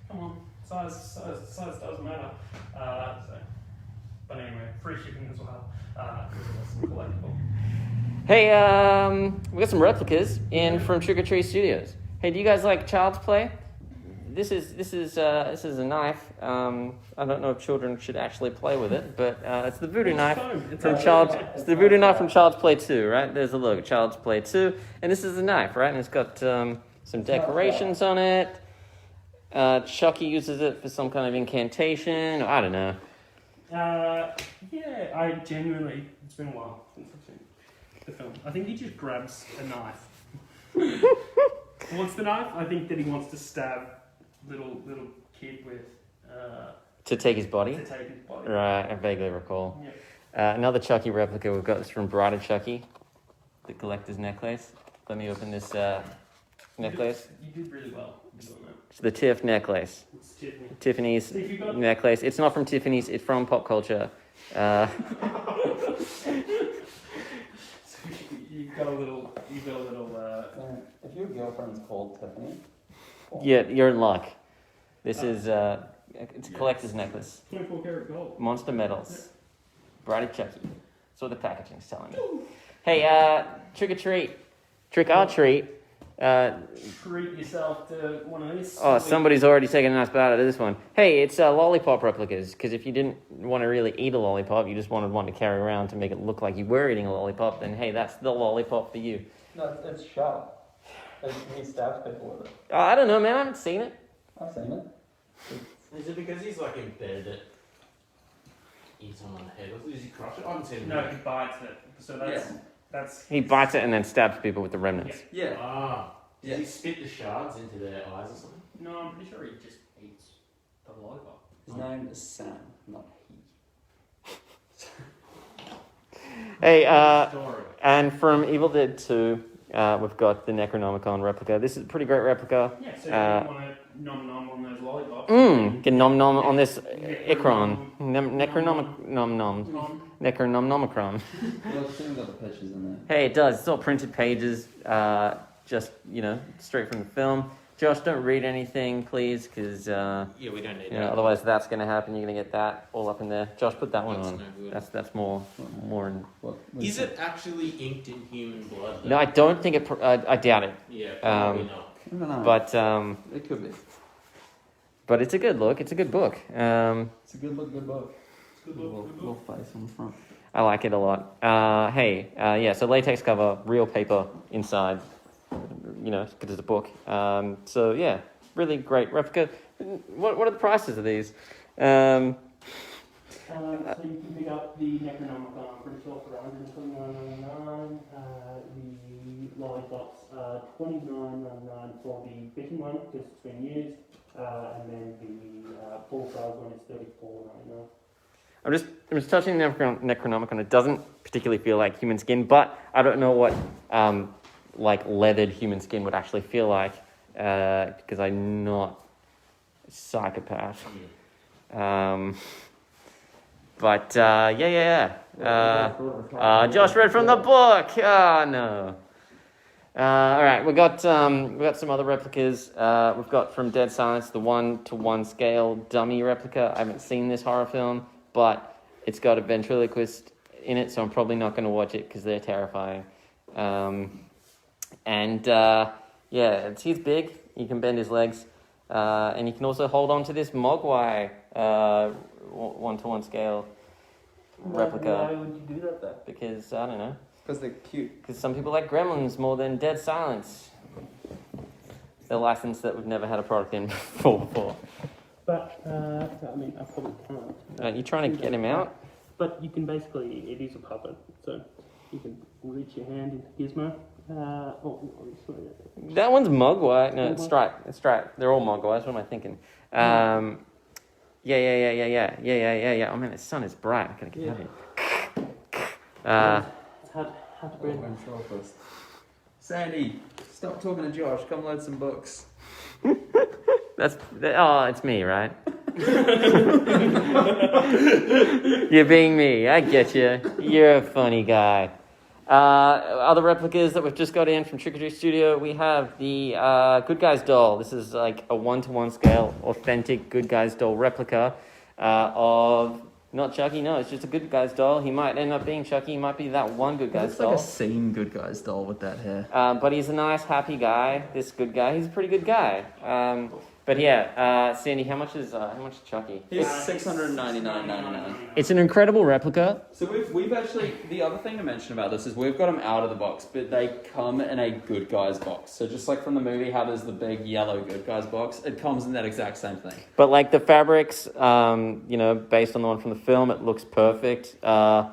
come on, size does matter. But anyway, free shipping as well. It's collectible. hey, we got some replicas in from Trick or Treat Studios. Hey, do you guys like Child's Play? This is a knife. I don't know if children should actually play with it, but it's the voodoo knife from Child's. It's the voodoo knife from Child's Play 2, right? There's a logo, Child's Play 2, and this is the knife, right? And it's got some decorations on it. Chucky uses it for some kind of incantation. I don't know. I genuinely, it's been a while since I've seen the film. I think he just grabs a knife. What's the knife? I think that he wants to stab little kid with To take his body? to take his body. Right, I vaguely recall. Yeah. Another Chucky replica we've got is from Bride of Chucky, the collector's necklace. Let me open this necklace. You did really well doing that. It's the Tiff necklace. It's Tiffany. Tiffany's So if you got necklace. It's not from Tiffany's, it's from Popcultcha. so you've got a little If your girlfriend's called Tiffany, Yeah, you're in luck. This is it's a collector's necklace. 24 karat gold. Monster medals. Bride of Chucky. That's what the packaging's telling me. Hey, trick or treat. Trick or treat. treat yourself to one of these. Oh, sweet- somebody's already taken a nice bite out of this one. Hey, it's lollipop replicas, because if you didn't want to really eat a lollipop, you just wanted one to carry around to make it look like you were eating a lollipop, then hey, that's the lollipop for you. No, it's sharp. He stabs people with it. Oh, I don't know, man. I haven't seen it. I've seen it. Is it because he's like embedded it? Eats on the head. Or does he crush it? I haven't seen it. No, he bites it. So that's He bites it and then stabs people with the remnants. Yeah. Ah. Does Yeah. he spit the shards into their eyes or something? No, I'm pretty sure he just eats the lollipop. His name is Sam, not he. Hey, Story. and from Evil Dead 2, we've got the Necronomicon replica. This is a pretty great replica. Yeah, so if you want to nom nom on those lollipops. Get nom nom on this Icron. Necronomic nom nom. Nom. Necronomicon. Well, it's got the pictures in there. Hey, it does. It's all printed pages, just, straight from the film. Josh, don't read anything, please, because, Yeah, we don't need that. otherwise that's going to happen. You're going to get that all up in there. Josh, put that one That's on. no good. That's more in... What Is it actually inked in human blood? though? No, I don't think it... I doubt it. Yeah, probably not. I don't know. But it could be. but it's a good look. It's a good book. It's a good book. Good book, good book. Little face on the front. I like it a lot. So latex cover, real paper inside, because it's a book. So yeah, really great replica. What are the prices of these? So you can pick up the Necronomicon pretty short for $129.99. The lollipops are $29.99 for the fishing one because it's been used, and then the full size one is $34.99. I'm just touching the Necronomicon. It doesn't particularly feel like human skin, but I don't know what like leathered human skin would actually feel like because I'm not a psychopath. But yeah. Josh read from the book. Oh no. All right, we got some other replicas. We've got from Dead Silence the 1-to-1 scale dummy replica. I haven't seen this horror film, but it's got a ventriloquist in it, so I'm probably not going to watch it because they're terrifying. He's big. You can bend his legs, and you can also hold on to this Mogwai 1-to-1 scale replica. Why would you do that though? Because I don't know. Because they're cute. Because some people like Gremlins more than Dead Silence. The license that we've never had a product in before. But, I probably can't. You trying to get him out? But you can basically, it is a puppet, so you can reach your hand into Gizmo. That one's Mogwai. No, it's Stripe. They're all Mogwais. What am I thinking? Yeah. Oh man, the sun is bright. I gotta get out of here. It's hard to breathe. Sandy, stop talking to Josh. Come load some books. It's me, right? You're being me. I get you. You're a funny guy. Other replicas that we've just got in from Trick or Treat Studio, we have the Good Guys doll. This is like a 1-to-1 scale, authentic Good Guys doll replica of not Chucky. No, it's just a Good Guys doll. He might end up being Chucky. He might be that one Good Guys doll. It's like a scene Good Guys doll with that hair. But he's a nice, happy guy. This good guy. He's a pretty good guy. But yeah, Sandy, how much is Chucky? He's $699.99. It's an incredible replica. So we've actually, the other thing to mention about this is we've got them out of the box, but they come in a Good Guys box. So just like from the movie, how there's the big yellow Good Guys box, it comes in that exact same thing. But like the fabrics, based on the one from the film, it looks perfect. The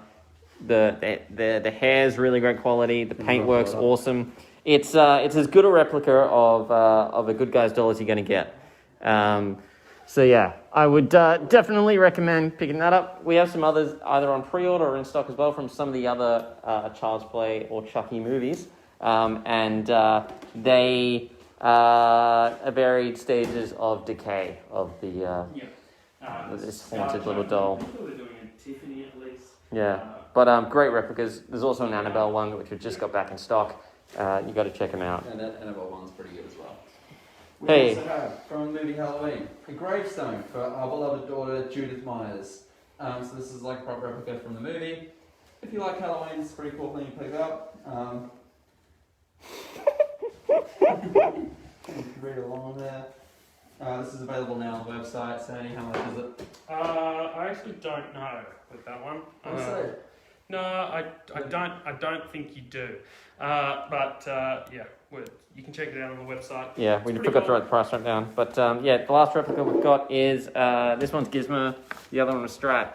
hair's really great quality. The paintwork's awesome. It's as good a replica of a Good Guys doll as you're going to get. So yeah, I would definitely recommend picking that up. We have some others either on pre-order or in stock as well from some of the other Child's Play or Chucky movies. They are varied stages of decay of this haunted little doll. I think we're doing a Tiffany at least. Yeah, but great replicas. There's also an Annabelle one which we just got back in stock. You got to check them out. And that Annabelle one's pretty good as well. We Hey. also have, from the movie Halloween, a gravestone for our beloved daughter, Judith Myers. So this is like a prop replica from the movie. If you like Halloween, it's a pretty cool thing to pick up. read along there. This is available now on the website. Sandy, how much is it? I actually don't know with that one. No, I don't think you do. But yeah, you can check it out on the website. Yeah, we forgot to write the price right down. But yeah, the last replica we've got is this one's Gizmo, the other one is Strat.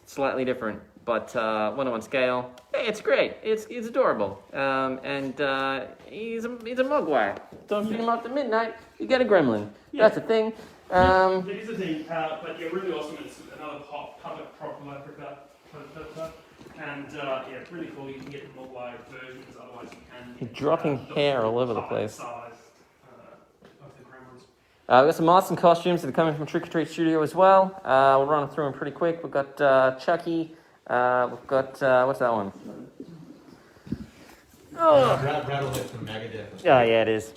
Slightly different, but 1-to-1 scale. Hey, it's great. It's adorable. And he's a mogwai. Don't feed him after midnight. You get a gremlin. Yeah. That's a thing. It is a thing. But yeah, really awesome. It's another puppet prop replica. And yeah, really cool. You can get the mogwai versions. Otherwise, you can. He's dropping hair all over the place. Size of the gremlins. We've got some masks and costumes that are coming from Trick or Treat Studio as well. We'll run through them pretty quick. We've got Chucky. We've got, what's that one? Oh, Rattlehead from Megadeth. oh yeah, it is.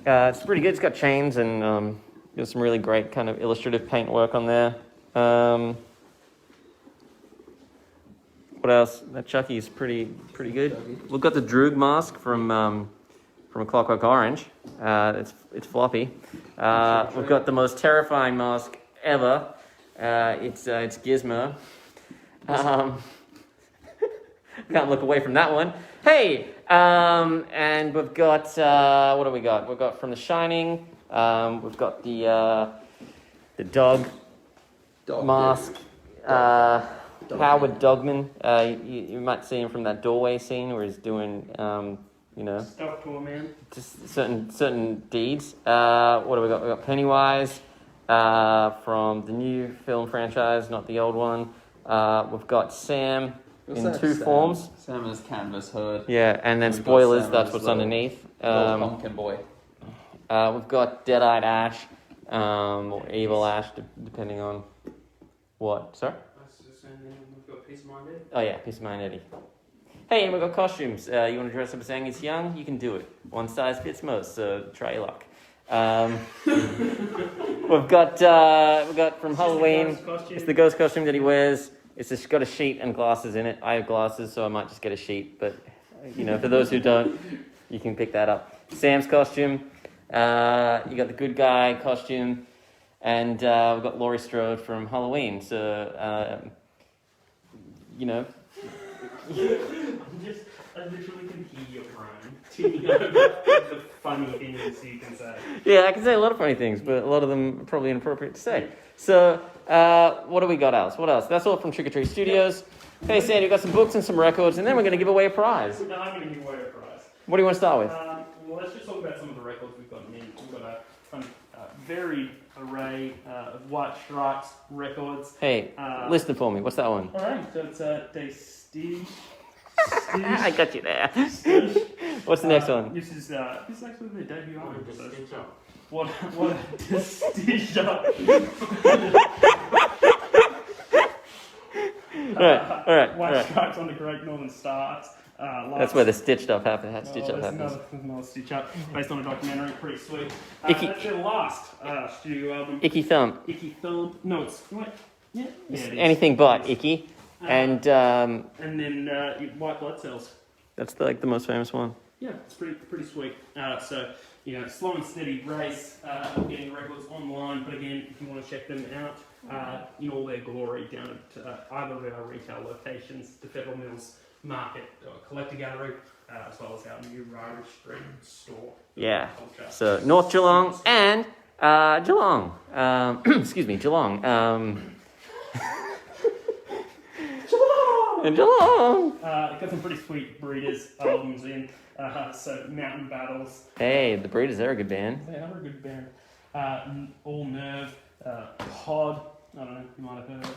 It's pretty good. It's got chains and there's some really great kind of illustrative paint work on there. What else? That Chucky's pretty good. We've got the Droog mask from A Clockwork Orange. It's floppy. We've got the most terrifying mask ever. It's Gizmo. Can't look away from that one. Hey, and we've got what do we got? We've got from The Shining. We've got the dog mask. Howard Dogman. You might see him from that doorway scene where he's doing, Stuff to a man. just certain deeds. What do we got? We got Pennywise from the new film franchise, not the old one. We've got Sam in two forms. Sam is Canvas Hood. Yeah, and then We've got spoilers. Sam That's as what's little- underneath. Little pumpkin boy. We've got Dead-Eyed Ash, or Evil Ash, depending on what. Sorry. We've got Peace of Mind Eddie. Oh yeah, Peace of Mind Eddie. Hey, and we've got costumes. You want to dress up as Angus Young? You can do it. One size fits most, so try your luck. We've got from Halloween. It's the ghost costume that he wears. It's just got a sheet and glasses in it. I have glasses, so I might just get a sheet. But for those who don't, you can pick that up. Sam's costume. You got the good guy costume, and we've got Laurie Strode from Halloween. So I literally can hear your brain tuning over the funny things you can say. Yeah, I can say a lot of funny things, but a lot of them are probably inappropriate to say. So, what do we got else? What else? That's all from Trick or Treat Studios. Hey, Sandy, we've got some books and some records, and then we're going to give away a prize. No, I'm going to give away a prize. What do you want to start with? Well, let's just talk about some of the records we've got in. We've got a varied array of White Stripes records. Hey, listen for me. What's that one? Alright, so it's De Stige. I got you there. Stige. What's the next one? This is actually their debut album. So Stitch up. what De Stige. All right. White Stripes on the Great Northern Stars. That's where the stitched up happens. Stitch up there's happens. another Stitch Up based on a documentary, pretty sweet. Icky. That's their last studio album. Icky Thumb. Icky Thumb. No, it's what? Yeah, it is. Anything but Icky. And then White Blood Cells. that's the most famous one. Yeah, it's pretty sweet. So slow and steady race of getting records online. But again, if you want to check them out in all their glory, down at either of our retail locations, the Federal Mills Market Collector Gallery, as well as our new Irish Street store. Yeah. Popcultcha. So North Geelong and Geelong. Excuse me, Geelong. And Geelong. Got some pretty sweet Breeders albums in. So Mountain Battles. Hey, the Breeders, they're a good band. They are a good band. All Nerve, Pod. I don't know, you might have heard of it.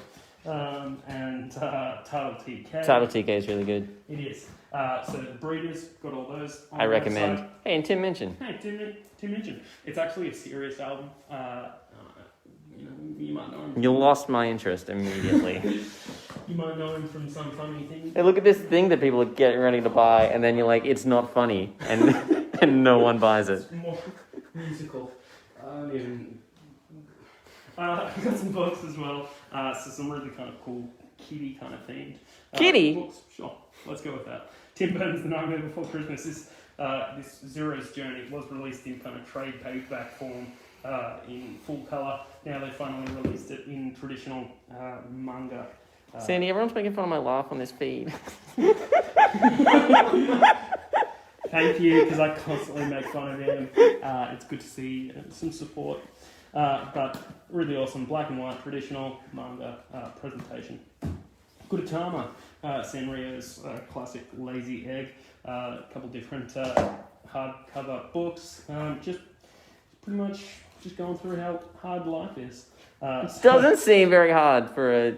And Title TK. Title TK is really good. It is. So the Breeders got all those. On I the recommend. website. Hey, and Tim mentioned. Hey, Tim mentioned. It's actually a serious album. You might know him. You lost my interest immediately. You might know him from some funny thing. Hey, look at this thing that people are getting ready to buy, and then you're like, it's not funny, and and no one buys it. It's more musical. I've got some books as well. So some really kind of cool kitty kind of themed Kitty? Books, sure, let's go with that. Tim Burton's The Nightmare Before Christmas. This Zero's Journey was released in kind of trade paperback form in full colour. Now they finally released it in traditional manga. Sandy, everyone's making fun of my laugh on this feed. Thank you, because I constantly make fun of him. It's good to see some support. But really awesome black and white traditional manga presentation. Gudetama, Sanrio's classic Lazy Egg. A couple different hardcover books. Just pretty much just going through how hard life is. Doesn't seem very hard for a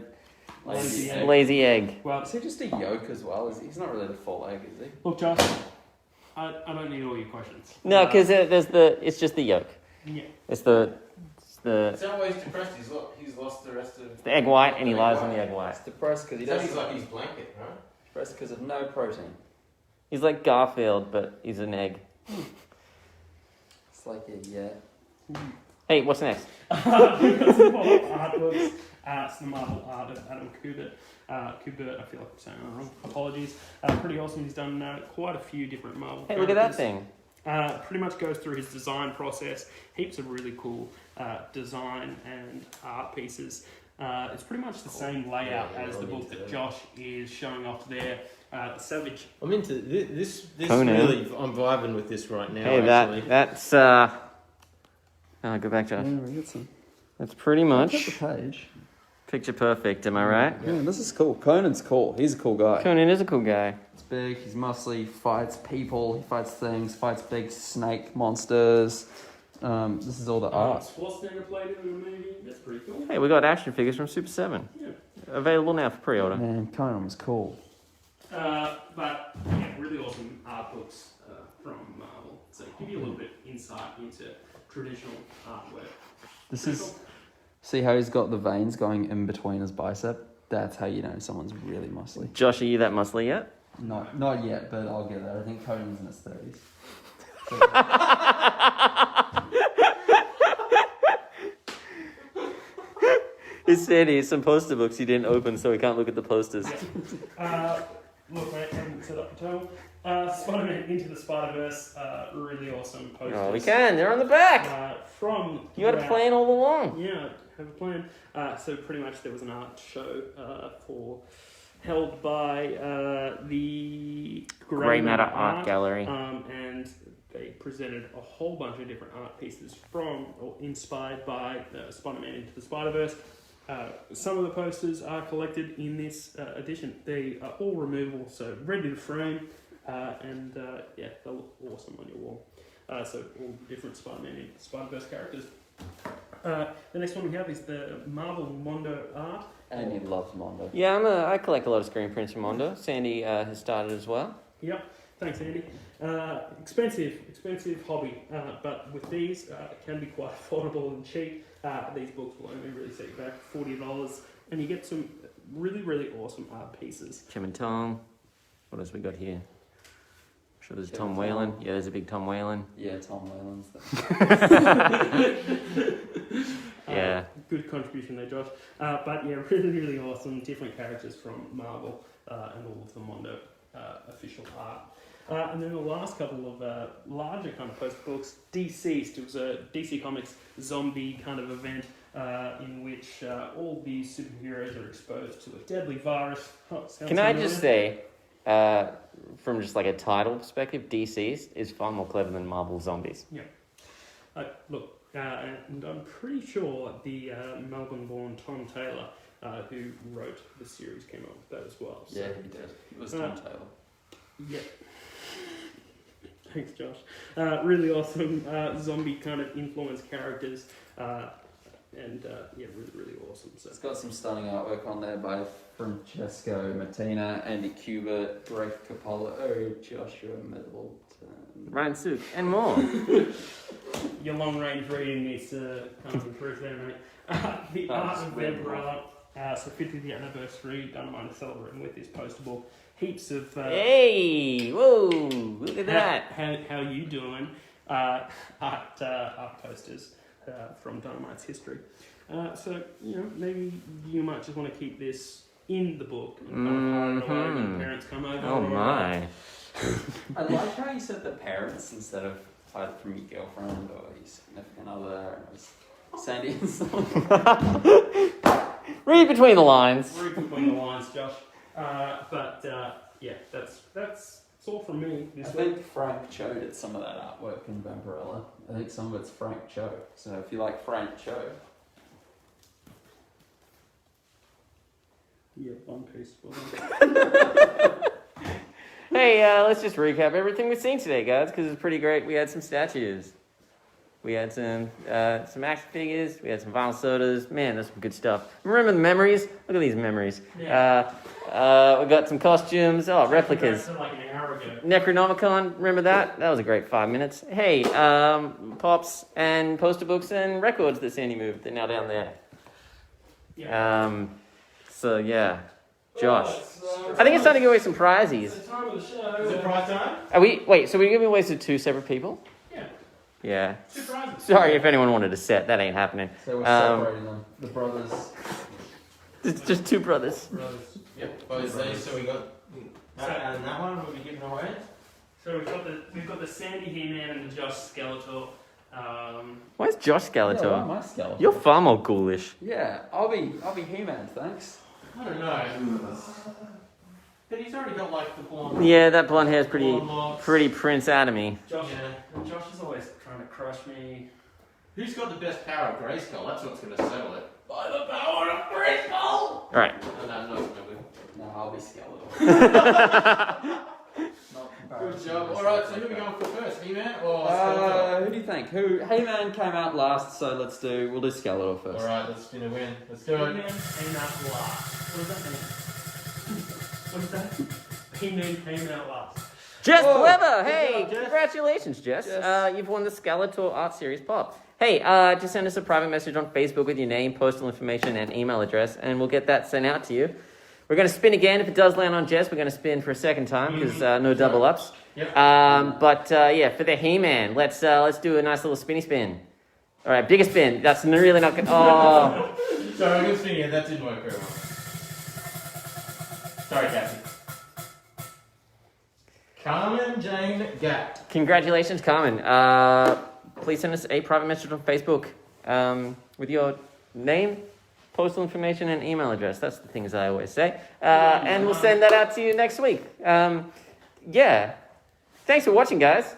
lazy egg. Well, Is he just a yolk as well? He's not really the full egg, is he? look, Josh, I don't need all your questions. No, because it's just the yolk. Yeah. It's the Is that why he's depressed? He's lost the rest of egg white, and he lies on the egg white. He's depressed because he That doesn't. he's like his blanket, right? Depressed because of no protein. He's like Garfield, but he's an egg. It's like Hey, what's next? We've got some more art books. It's the Marvel art of Adam Kubert. Kubert, I feel like I'm saying it wrong. Apologies. Pretty awesome. He's done quite a few different Marvel Hey, look at that characters. thing. Pretty much goes through his design process. Heaps of really cool design and art pieces. It's pretty much the same layout Yeah, as the book that Josh is showing off there. The Savage. I'm into this Conan. really. I'm vibing with this right now. Hey, actually. that's go back, Josh. we get some. That's pretty Look at much the page. picture perfect. Am I right? Yeah, this is cool. Conan's cool. He's a cool guy. Conan is a cool guy. He's big. He's muscly. Fights people. He fights things. Fights big snake monsters. This is all the art. Schwarzenegger played it in a movie. That's pretty cool. Hey, we got action figures from Super 7. Yeah. Available now for pre-order. Man, Conan was cool. But yeah, really awesome art books from Marvel. So give you a little bit insight into traditional artwork. This is. See how he's got the veins going in between his bicep? That's how you know someone's really muscly. Josh, are you that muscly yet? Not yet, but I'll get there. I think Conan's in his 30s. It's Sandy, some poster books he didn't open, so he can't look at the posters. Look, mate, I haven't set up the total. Spider-Man Into the Spider-Verse, really awesome posters. Oh, we can. They're on the back. From You had a plan all along. Yeah, have a plan. So pretty much there was an art show held by the Grey Matter Art Gallery. And they presented a whole bunch of different art pieces from or inspired by Spider-Man Into the Spider-Verse. Some of the posters are collected in this edition. They are all removable, so ready to frame, and yeah, they'll look awesome on your wall. So all different Spider-Man Into the Spider-Verse characters. The next one we have is the Marvel Mondo Art. And he loves Mondo. Yeah, I collect a lot of screen prints from Mondo. Sandy has started as well. Yep, thanks Andy. Expensive hobby, but with these it can be quite affordable and cheap. These books will only really set you back $40, and you get some really, really awesome art pieces. Tim and Tom. What else we got here? I'm sure there's Tim Tom and Whalen. Tom. Yeah, there's a big Tom Whalen. Yeah, Tom Whalen's Yeah. Good contribution there, Josh. But yeah, really, really awesome. Different characters from Marvel and all of the Mondo official art. And then the last couple of larger kind of post books, Deceased. It was a DC Comics zombie kind of event in which all these superheroes are exposed to a deadly virus. Oh, Can I just say, from just like a title perspective, Deceased is far more clever than Marvel Zombies. Look, and I'm pretty sure the Melbourne-born Tom Taylor, who wrote the series, came up with that as well. So. Yeah, he did. It was Tom Taylor. Yeah. Thanks, Josh. Really awesome zombie kind of influence characters, and yeah, really, really awesome. So It's got some stunning artwork on there by Francesco Mattina, Andy Kubert, Rafe Capello, Joshua Middleton. Ryan Sook, and more. your long-range reading needs to come to proof there, mate. The art of their brother. So 50th anniversary, Dynamite is celebrating with this poster book. Heaps of Hey! Whoa! Look at that. how you doing? Art posters from Dynamite's history. So maybe you might just want to keep this in the book. And kind of hide it away when the parents come over. Oh my. I like how you said the parents instead of hide it from your girlfriend or your significant other. It was Sandy and stuff. Read between the lines. Read between the lines, Josh. Yeah, that's all from me I this week. think Frank Cho did some of that artwork in Vampirella. I think some of it's Frank Cho. So if you like Frank Cho. Yeah, One Piece. Hey, let's just recap everything we've seen today, guys, because it's pretty great. We had some statues. We had some action figures. We had some vinyl sodas. Man, that's some good stuff. Remember the memories? Look at these memories. Yeah. We got some costumes. Oh, replicas. Like an hour ago. Necronomicon, remember that? That was a great 5 minutes. Hey, pops and poster books and records that Sandy moved. They're now down there. Yeah. So, yeah. Josh. Oh, I think it's time to give away some prizes. It's the time of the show. Is it prize time? Wait, so we're giving away to 2 separate people? Yeah. Yeah. 2 prizes. Sorry if anyone wanted a set. That ain't happening. So we're separating them. The brothers. It's just 2 brothers. Yep. Both these. So we got and that one will be given away. So we've got the Sandy He-Man and the Josh Skeletor. Where's Josh Skeletor? Yeah, my Skeletor. You're far more ghoulish. Yeah, I'll be He-Man, thanks. I don't know. But he's already got like the blonde. Yeah, that blonde hair's blonde locks. pretty Prince Adam-y. Josh, Yeah. Josh is always trying to crush me. Who's got the best power of Grayskull? That's what's going to settle it. By the power of Grayskull! Alright. No, not really. No, I'll be Skeletor. Not Good job. Alright, so who are we going for first? He-Man or Skeletor? Who do you think? Hey-Man came out last, so we'll do Skeletor first. Alright, let's spin a win. Let's do it. He-Man came out last. What does that mean? What is that? He-Man came out last. Jess Whoa. Clever! Hey, job, Jess. congratulations, Jess. Jess. You've won the Skeletor Art Series Pop. Hey, just send us a private message on Facebook with your name, postal information, and email address, and we'll get that sent out to you. We're going to spin again. If it does land on Jess, we're going to spin for a second time, because no double ups. Yep. Yeah, for the He-Man, let's do a nice little spinny spin. All right, bigger spin. That's really not good. Oh. Sorry, I'm going to spin again. That didn't work very well. Sorry, Captain. Carmen Jane Gatt. Congratulations, Carmen. Please send us a private message on Facebook with your name, postal information, and email address. That's the things I always say. And we'll send that out to you next week. Yeah. Thanks for watching, guys.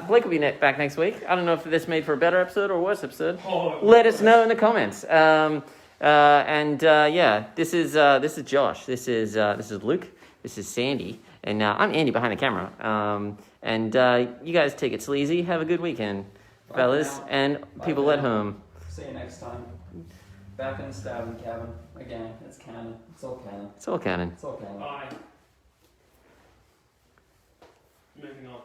Blake will be back next week. I don't know if this made for a better episode or a worse episode. Let us know in the comments. Yeah, this is Josh. This is Luke. This is Sandy. And I'm Andy behind the camera. You guys take it sleazy. Have a good weekend, fellas, now. and Bye people for at now. home. See you next time. Back in the stabbing cabin. Again, it's canon. It's all canon. It's all canon. It's all canon. Bye. Moving on.